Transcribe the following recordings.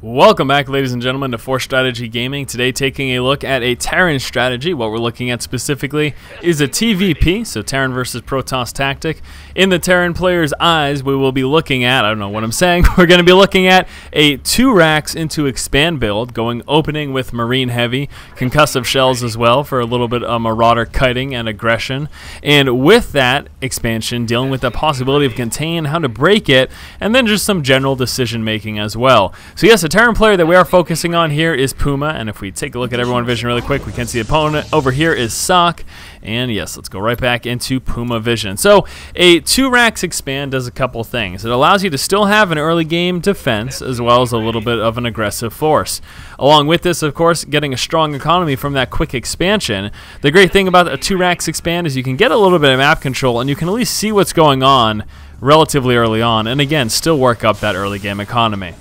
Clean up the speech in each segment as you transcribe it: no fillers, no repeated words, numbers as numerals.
Welcome back, ladies and gentlemen, to Force Strategy Gaming. Today, taking a look at a Terran strategy. What we're looking at specifically is a TvP, so Terran versus Protoss tactic. In the Terran player's eyes, we will be looking at, I don't know what I'm saying, we're going to be looking at a 2 racks into expand build, opening with Marine Heavy, Concussive Shells as well for a little bit of Marauder kiting and aggression. And with that expansion, dealing with the possibility of contain, how to break it, and then just some general decision making as well. So yes, the Terran player that we are focusing on here is Puma, and if we take a look at everyone vision really quick, we can see the opponent over here is Sock. And yes, let's go right back into Puma vision. So a 2 racks expand does a couple things. It allows you to still have an early game defense as well as a little bit of an aggressive force. Along with this, of course, getting a strong economy from that quick expansion. The great thing about a 2 racks expand is you can get a little bit of map control and you can at least see what's going on relatively early on, and again, still work up that early game economy.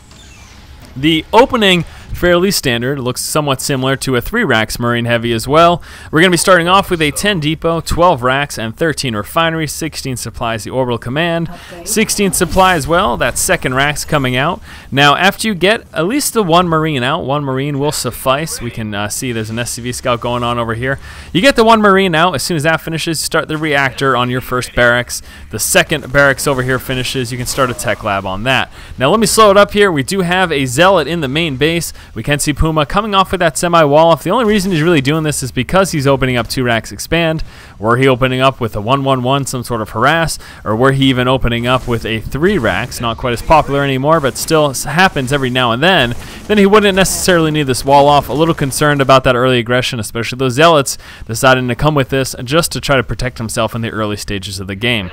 The opening, fairly standard, looks somewhat similar to a 3 racks Marine Heavy as well. We're going to be starting off with a 10 depot, 12 racks, and 13 Refinery, 16 supplies the Orbital Command, 16 supply as well, that 2nd racks coming out. Now, after you get at least the 1 Marine out, 1 Marine will suffice. We can see there's an SCV scout going on over here. You get the 1 Marine out. As soon as that finishes, you start the Reactor on your first Barracks. The 2nd Barracks over here finishes, you can start a tech lab on that. Now, let me slow it up here. We do have a Zealot in the main base. We can see Puma coming off with that semi-wall off. The only reason he's really doing this is because he's opening up 2 racks expand. Were he opening up with a 1-1-1, some sort of harass, or were he even opening up with a 3 racks, not quite as popular anymore, but still happens every now and then he wouldn't necessarily need this wall off. A little concerned about that early aggression, especially those Zealots deciding to come with this just to try to protect himself in the early stages of the game.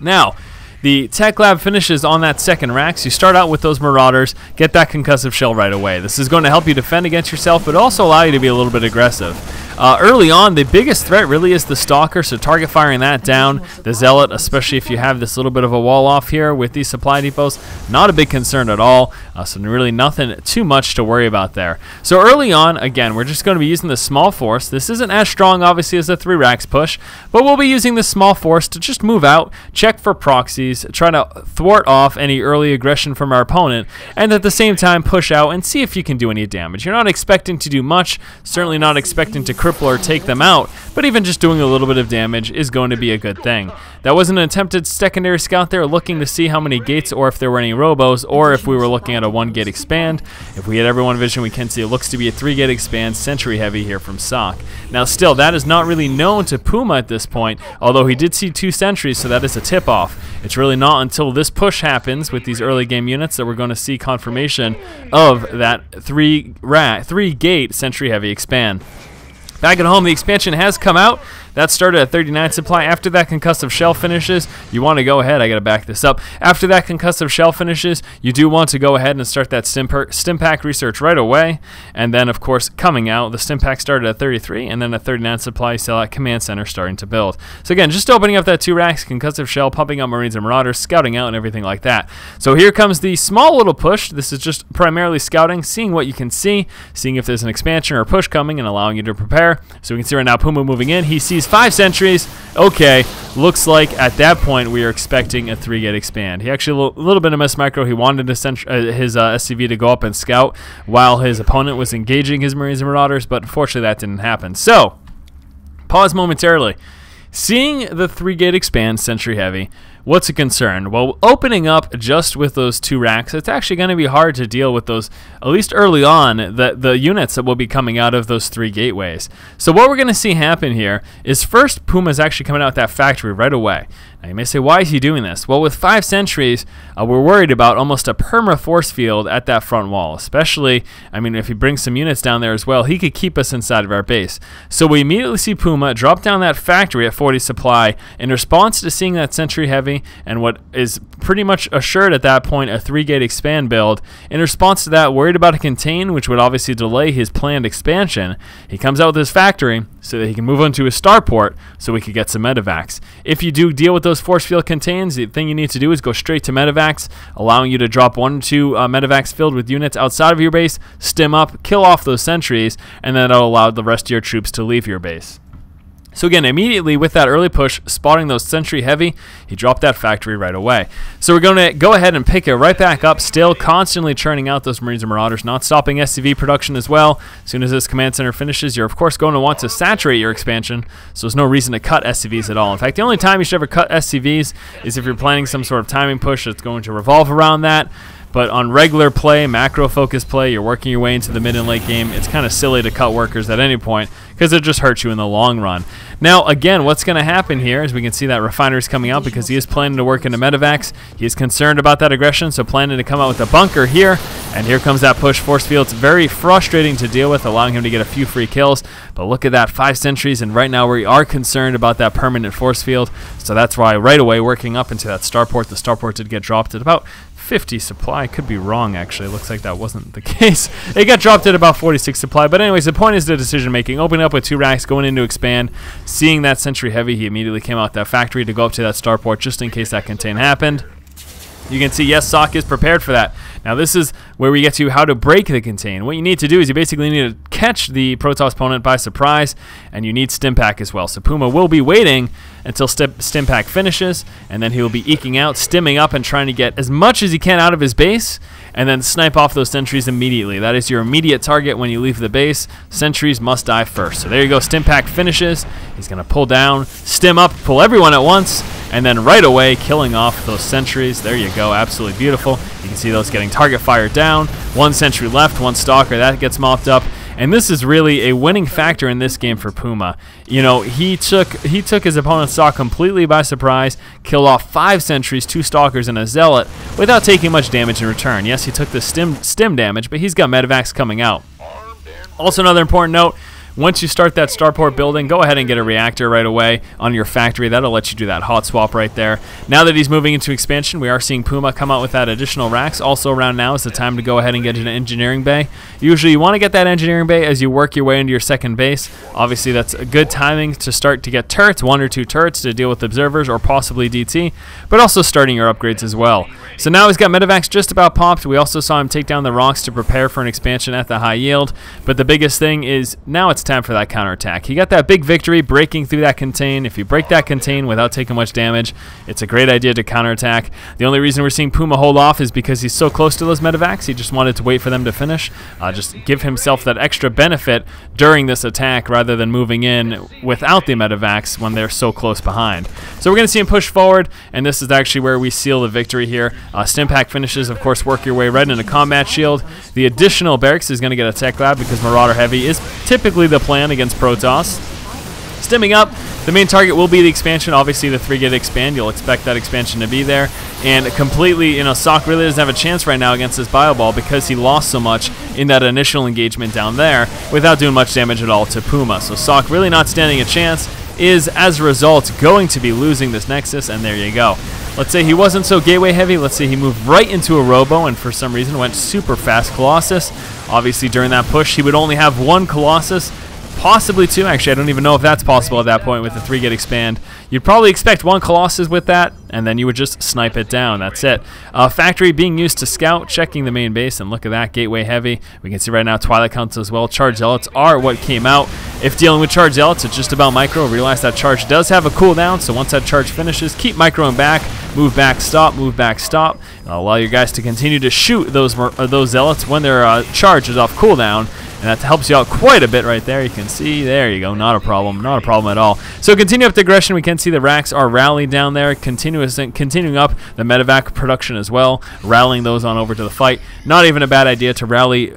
Now, the tech lab finishes on that 2nd racks. You start out with those Marauders, get that concussive shell right away. This is going to help you defend against yourself, but also allow you to be a little bit aggressive. Early on, the biggest threat really is the Stalker, so target firing that down. The Zealot, especially if you have this little bit of a wall off here with these supply depots, not a big concern at all, so really nothing too much to worry about there. So early on, again, we're just going to be using the small force. This isn't as strong, obviously, as the 3 racks push, but we'll be using the small force to just move out, check for proxies, try to thwart off any early aggression from our opponent, and at the same time push out and see if you can do any damage. You're not expecting to do much, certainly not expecting to cripple or take them out, but even just doing a little bit of damage is going to be a good thing. That was an attempted secondary scout there, looking to see how many gates or if there were any robos, or if we were looking at a 1-gate expand. If we had everyone vision, we can see it looks to be a 3-gate expand, Sentry Heavy here from Sock. Now still, that is not really known to Puma at this point, although he did see 2 sentries, so that is a tip-off. It's really not until this push happens with these early game units that we're going to see confirmation of that 3-gate Sentry Heavy expand. Back at home, the expansion has come out. That started at 39 supply. After that concussive shell finishes, you want to go ahead. I got to back this up. After that concussive shell finishes, you do want to go ahead and start that Stim Pack research right away. And then, of course, coming out, the Stim Pack started at 33, and then at 39 supply, you saw that Command Center starting to build. So again, just opening up that 2 racks, concussive shell, pumping up Marines and Marauders, scouting out, and everything like that. So here comes the small little push. This is just primarily scouting, seeing what you can see, seeing if there's an expansion or a push coming, and allowing you to prepare. So we can see right now Puma moving in. He sees 5 sentries. Okay, looks like at that point we are expecting a 3-gate expand. He actually a little bit of miss micro. He wanted his SCV to go up and scout while his opponent was engaging his Marines and Marauders, but unfortunately that didn't happen. So, pause momentarily. Seeing the 3-gate expand Sentry Heavy, what's a concern? Well, opening up just with those 2 racks, it's actually going to be hard to deal with those, at least early on, the units that will be coming out of those 3 gateways. So what we're going to see happen here is first Puma's actually coming out with that factory right away. Now you may say, why is he doing this? Well, with 5 sentries, we're worried about almost a perma force field at that front wall, especially, I mean, if he brings some units down there as well, he could keep us inside of our base. So we immediately see Puma drop down that factory at 40 supply in response to seeing that Sentry Heavy and what is pretty much assured at that point a 3-gate expand build. In response to that, worried about a contain, which would obviously delay his planned expansion, he comes out with his factory so that he can move on to his starport so we could get some medevacs. If you do deal with those force field contains, the thing you need to do is go straight to medevacs, allowing you to drop 1 or 2 medevacs filled with units outside of your base, stim up, kill off those sentries, and then that'll allow the rest of your troops to leave your base. So again, immediately with that early push, spotting those sentry heavy, he dropped that factory right away. So we're going to go ahead and pick it right back up, still constantly churning out those Marines and Marauders, not stopping SCV production as well. As soon as this command center finishes, you're of course going to want to saturate your expansion, so there's no reason to cut SCVs at all. In fact, the only time you should ever cut SCVs is if you're planning some sort of timing push that's going to revolve around that. But on regular play, macro-focused play, you're working your way into the mid and late game, it's kind of silly to cut workers at any point because it just hurts you in the long run. Now, again, what's going to happen here is we can see that Refinery is coming out because he is planning to work into medevacs. He is concerned about that aggression, so planning to come out with a bunker here. And here comes that push force field. It's very frustrating to deal with, allowing him to get a few free kills. But look at that, 5 sentries, and right now we are concerned about that permanent force field. So that's why right away working up into that starport. The starport did get dropped at about 50 supply. Could be wrong, actually. It looks like that wasn't the case. It got dropped at about 46 supply. But anyways, the point is the decision making. Opening up with 2 racks, going in to expand, seeing that sentry heavy, he immediately came out that factory to go up to that starport just in case that contain happened. You can see, yes, SOC is prepared for that. Now, this is where we get to how to break the contain. What you need to do is you basically need to catch the Protoss opponent by surprise, and you need Stim Pack as well. So Puma will be waiting until Stim Pack finishes, and then he will be eking out, stimming up, and trying to get as much as he can out of his base, and then snipe off those sentries immediately. That is your immediate target when you leave the base. Sentries must die first. So there you go. Stim Pack finishes. He's going to pull down, stim up, pull everyone at once, and then right away killing off those sentries. There you go. Absolutely beautiful. You can see those getting target fire down. 1 sentry left, 1 stalker. That gets mopped up. And this is really a winning factor in this game for Puma. You know, he took his opponent's stock completely by surprise, killed off 5 sentries, 2 stalkers, and a zealot without taking much damage in return. Yes, he took the stim damage, but he's got medevacs coming out. Also, another important note, once you start that starport building, go ahead and get a reactor right away on your factory. That'll let you do that hot swap right there. Now that he's moving into expansion, we are seeing Puma come out with that additional racks. Also around now is the time to go ahead and get an engineering bay. Usually you want to get that engineering bay as you work your way into your second base. Obviously that's a good timing to start to get turrets, 1 or 2 turrets to deal with observers or possibly DT, but also starting your upgrades as well. So now he's got medevacs just about popped. We also saw him take down the rocks to prepare for an expansion at the high yield. But the biggest thing is now it's time for that counterattack. He got that big victory breaking through that contain. If you break that contain without taking much damage, it's a great idea to counterattack. The only reason we're seeing Puma hold off is because he's so close to those medevacs. He just wanted to wait for them to finish. Just give himself that extra benefit during this attack rather than moving in without the medevacs when they're so close behind. So we're going to see him push forward, and this is actually where we seal the victory here. Stim Pack finishes, of course, work your way right into combat shield. The additional barracks is going to get a tech lab because Marauder Heavy is typically the plan against Protoss. Stimming up, the main target will be the expansion. Obviously, the 3-gate expand, you'll expect that expansion to be there. And completely, you know, SOC really doesn't have a chance right now against this Bioball because he lost so much in that initial engagement down there without doing much damage at all to Puma. So SOC really not standing a chance, is as a result going to be losing this Nexus, and there you go. Let's say he wasn't so gateway heavy. Let's say he moved right into a Robo and for some reason went super fast Colossus. Obviously during that push he would only have 1 Colossus, possibly 2. Actually, I don't even know if that's possible at that point with the 3-gate expand. You'd probably expect 1 Colossus with that, and then you would just snipe it down. That's it. Factory being used to scout, checking the main base, and look at that, gateway heavy. We can see right now Twilight Counts as well. Charge Zealots are what came out. If dealing with Charge Zealots, it's just about micro. Realize that charge does have a cooldown, so once that charge finishes, keep microing back, move back, stop, move back, stop. Allow your guys to continue to shoot those Zealots when their charge is off cooldown. And that helps you out quite a bit right there. You can see, there you go, not a problem at all. So continue up the aggression. We can see the racks are rallied down there, continuing up the medevac production as well, rallying those on over to the fight. Not even a bad idea to rally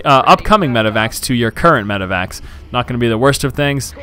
upcoming medevacs to your current medevacs. Not going to be the worst of things.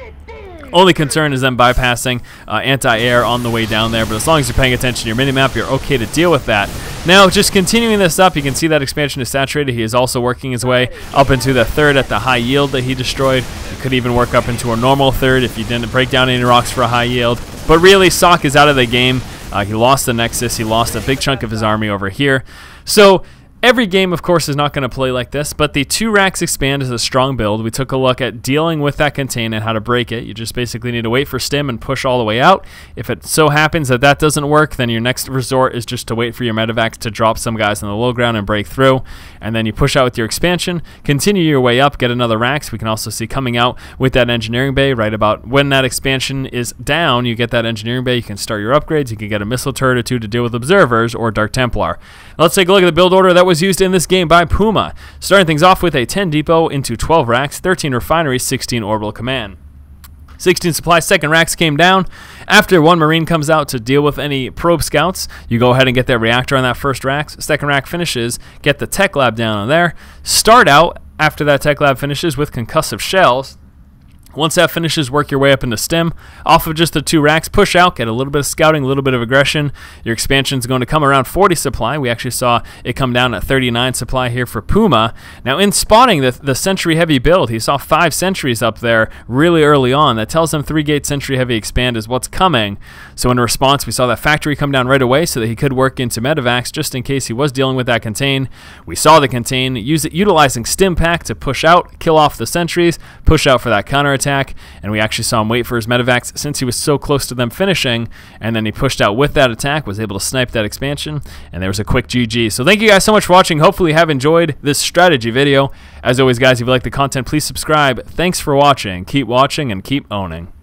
Only concern is them bypassing anti-air on the way down there, but as long as you're paying attention to your minimap, you're okay to deal with that. Now, just continuing this up, you can see that expansion is saturated. He is also working his way up into the 3rd at the high yield that he destroyed. He could even work up into a normal 3rd if you didn't break down any rocks for a high yield. But really, SOC is out of the game. He lost the Nexus. He lost a big chunk of his army over here. So Every game, of course, is not going to play like this, but the 2 Rax expand is a strong build. We took a look at dealing with that contain and how to break it. You just basically need to wait for stim and push all the way out. If it so happens that that doesn't work, then your next resort is just to wait for your medevacs to drop some guys on the low ground and break through, and then you push out with your expansion, continue your way up, get another Rax. We can also see coming out with that engineering bay right about when that expansion is down, you get that engineering bay, you can start your upgrades, you can get a missile turret or 2 to deal with observers or Dark Templar. Let's take a look at the build order that was used in this game by Puma. Starting things off with a 10 depot into 12 Rax, 13 Refinery, 16 Orbital Command. 16 supply, second Rax came down. After 1 Marine comes out to deal with any probe scouts, you go ahead and get that reactor on that first Rax. Second Rax finishes, get the tech lab down on there. Start out after that tech lab finishes with Concussive Shells. Once that finishes, work your way up into stim. Off of just the 2 Rax, push out, get a little bit of scouting, a little bit of aggression. Your expansion is going to come around 40 supply. We actually saw it come down at 39 supply here for Puma. Now, in spotting the Sentry Heavy build, he saw 5 Sentries up there really early on. That tells him 3-gate Sentry Heavy expand is what's coming. So in response, we saw that factory come down right away so that he could work into medevacs just in case he was dealing with that contain. We saw the contain, utilizing Stim Pack to push out, kill off the Sentries, push out for that counterattack. And we actually saw him wait for his medevacs since he was so close to them finishing, and then he pushed out with that attack, was able to snipe that expansion, and there was a quick GG. So thank you guys so much for watching. Hopefully you have enjoyed this strategy video. As always, guys, if you like the content, please subscribe. Thanks for watching. Keep watching and keep owning.